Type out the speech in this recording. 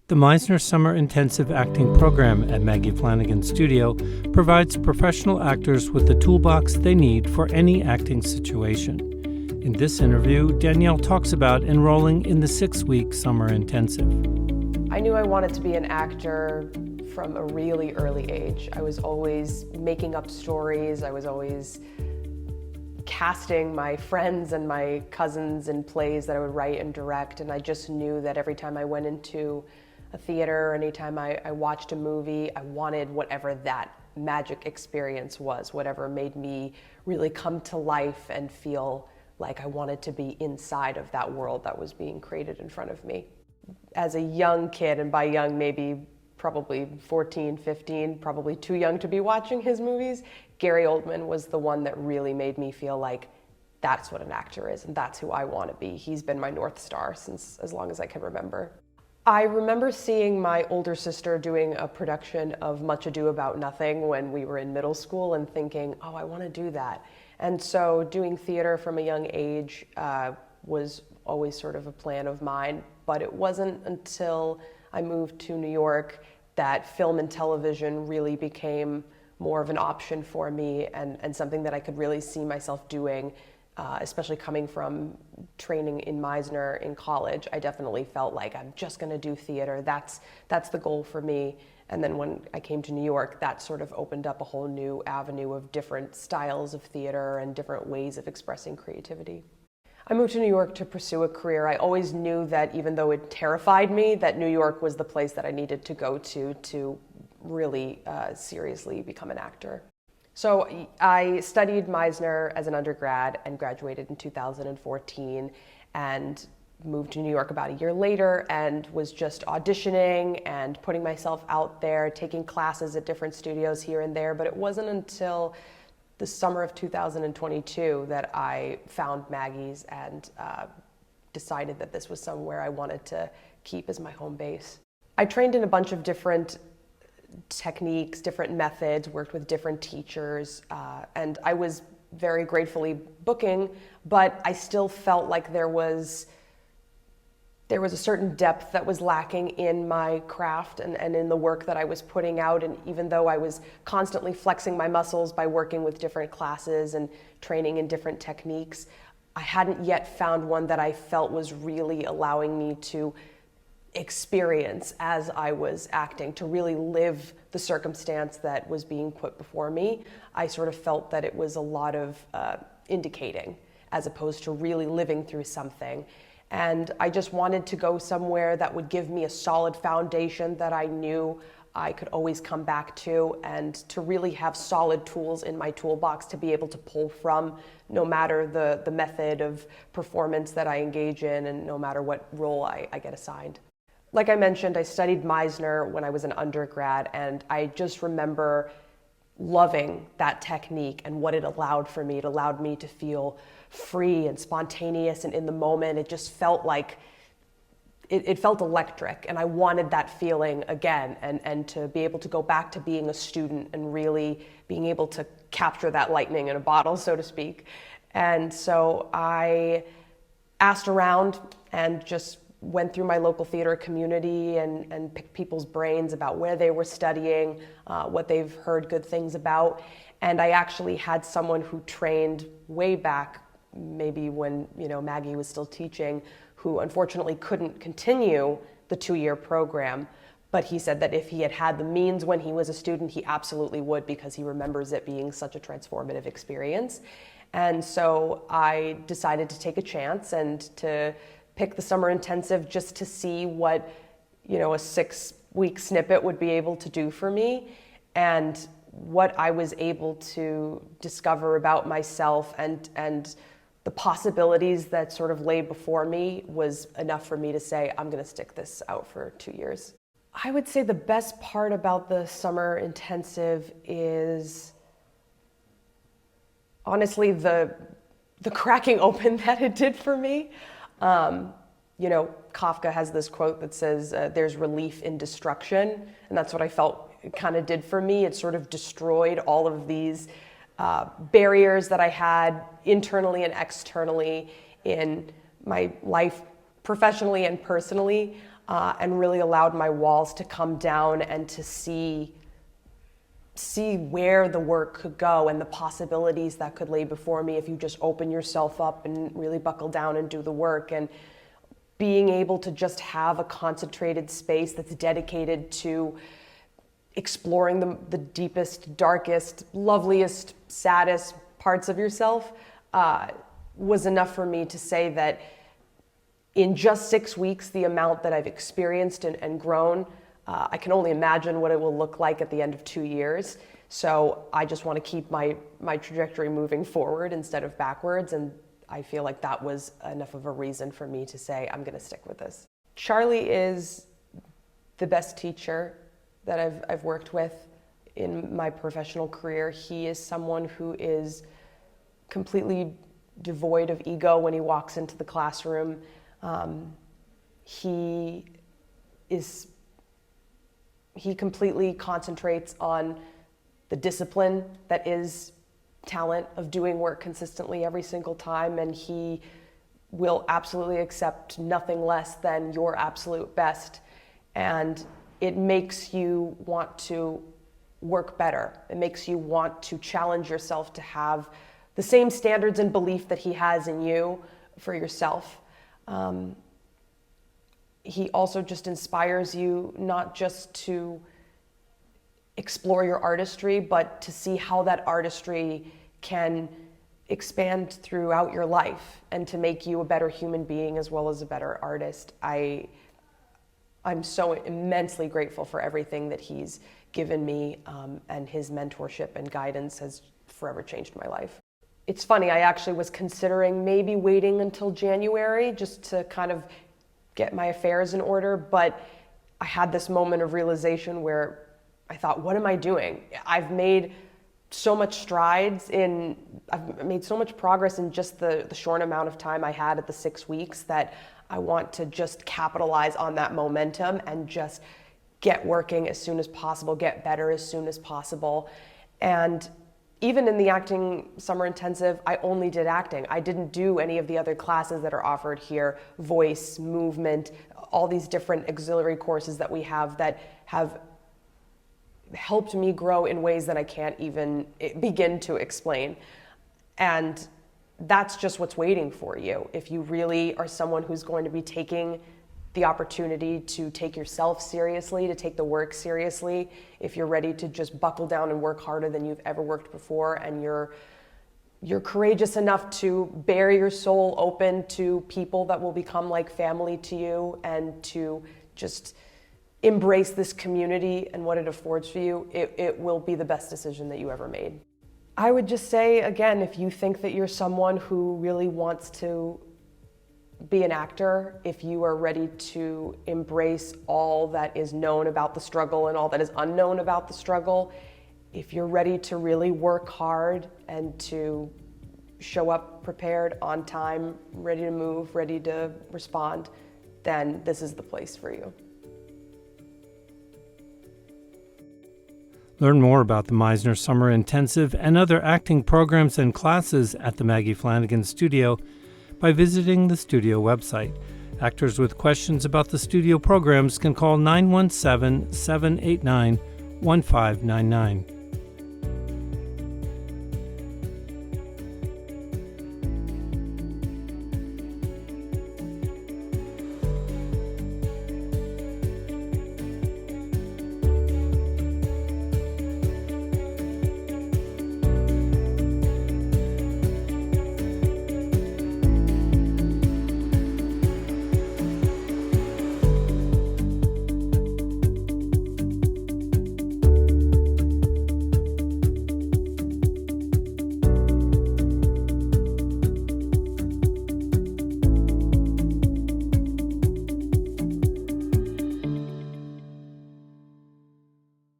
The Meisner Summer Intensive acting program at Maggie Flanigan Studio provides professional actors with the toolbox they need for any acting situation. In this interview, Danielle talks about enrolling in the 6-week Summer Intensive. I knew I wanted to be an actor from a really early age. I was always making up stories. I was always casting my friends and my cousins in plays that I would write and direct, and I just knew that every time I went into a theater, anytime I watched a movie, I wanted whatever that magic experience was, whatever made me really come to life and feel like I wanted to be inside of that world that was being created in front of me. As a young kid, and by young maybe probably 14, 15, probably too young to be watching his movies, Gary Oldman was the one that really made me feel like that's what an actor is and that's who I want to be. He's been my North Star since as long as I can remember. I remember seeing my older sister doing a production of Much Ado About Nothing when we were in middle school and thinking, oh, I want to do that. And so doing theater from a young age was always sort of a plan of mine, but it wasn't until I moved to New York that film and television really became more of an option for me and something that I could really see myself doing. Especially coming from training in Meisner in college, I definitely felt like I'm just going to do theater. That's the goal for me. And then when I came to New York, that sort of opened up a whole new avenue of different styles of theater and different ways of expressing creativity. I moved to New York to pursue a career. I always knew that even though it terrified me, that New York was the place that I needed to go to really seriously become an actor. So I studied Meisner as an undergrad and graduated in 2014 and moved to New York about a year later and was just auditioning and putting myself out there, taking classes at different studios here and there. But it wasn't until the summer of 2022 that I found Maggie's and decided that this was somewhere I wanted to keep as my home base. I trained in a bunch of different techniques, different methods, worked with different teachers, and I was very gratefully booking, but I still felt like there was a certain depth that was lacking in my craft and in the work that I was putting out. And even though I was constantly flexing my muscles by working with different classes and training in different techniques, I hadn't yet found one that I felt was really allowing me to experience as I was acting, to really live the circumstance that was being put before me. I sort of felt that it was a lot of indicating as opposed to really living through something. And I just wanted to go somewhere that would give me a solid foundation that I knew I could always come back to, and to really have solid tools in my toolbox to be able to pull from no matter the method of performance that I engage in and no matter what role I get assigned. Like I mentioned, I studied Meisner when I was an undergrad, and I just remember loving that technique and what it allowed for me. It allowed me to feel free and spontaneous and in the moment. It just felt like, it felt electric, and I wanted that feeling again, and to be able to go back to being a student and really being able to capture that lightning in a bottle, so to speak. And so I asked around and just went through my local theater community and picked people's brains about where they were studying, what they've heard good things about. And I actually had someone who trained way back, maybe when Maggie was still teaching, who unfortunately couldn't continue the 2-year program. But he said that if he had had the means when he was a student, he absolutely would, because he remembers it being such a transformative experience. And so I decided to take a chance and to pick the Summer Intensive just to see what, a 6-week snippet would be able to do for me, and what I was able to discover about myself and the possibilities that sort of lay before me was enough for me to say, I'm going to stick this out for 2 years. I would say the best part about the Summer Intensive is honestly the cracking open that it did for me. Kafka has this quote that says, there's relief in destruction. And that's what I felt it kind of did for me. It sort of destroyed all of these barriers that I had internally and externally in my life, professionally and personally. and really allowed my walls to come down and to see where the work could go and the possibilities that could lay before me if you just open yourself up and really buckle down and do the work. And being able to just have a concentrated space that's dedicated to exploring the deepest, darkest, loveliest, saddest parts of yourself was enough for me to say that in just 6 weeks, the amount that I've experienced and grown, I can only imagine what it will look like at the end of 2 years. So I just want to keep my trajectory moving forward instead of backwards. And I feel like that was enough of a reason for me to say, I'm going to stick with this. Charlie is the best teacher that I've worked with in my professional career. He is someone who is completely devoid of ego when he walks into the classroom. He completely concentrates on the discipline that is talent of doing work consistently every single time, and he will absolutely accept nothing less than your absolute best. And it makes you want to work better. It makes you want to challenge yourself to have the same standards and belief that he has in you for yourself. He also just inspires you not just to explore your artistry, but to see how that artistry can expand throughout your life and to make you a better human being as well as a better artist. I'm so immensely grateful for everything that he's given me, and his mentorship and guidance has forever changed my life. It's funny, I actually was considering maybe waiting until January just to kind of get my affairs in order, but I had this moment of realization where I thought, what am I doing? I've made so much progress in just the short amount of time I had at the 6 weeks that I want to just capitalize on that momentum and just get working as soon as possible, get better as soon as possible. And even in the acting summer intensive, I only did acting. I didn't do any of the other classes that are offered here, voice, movement, all these different auxiliary courses that we have that have helped me grow in ways that I can't even begin to explain. And that's just what's waiting for you. If you really are someone who's going to be taking the opportunity to take yourself seriously, to take the work seriously, if you're ready to just buckle down and work harder than you've ever worked before, and you're courageous enough to bare your soul open to people that will become like family to you, and to just embrace this community and what it affords for you, it will be the best decision that you ever made. I would just say, again, if you think that you're someone who really wants to be an actor, if you are ready to embrace all that is known about the struggle and all that is unknown about the struggle, if you're ready to really work hard and to show up prepared, on time, ready to move, ready to respond, then this is the place for you. Learn more about the Meisner Summer Intensive and other acting programs and classes at the Maggie Flanigan Studio by visiting the studio website. Actors with questions about the studio programs can call 917-789-1599.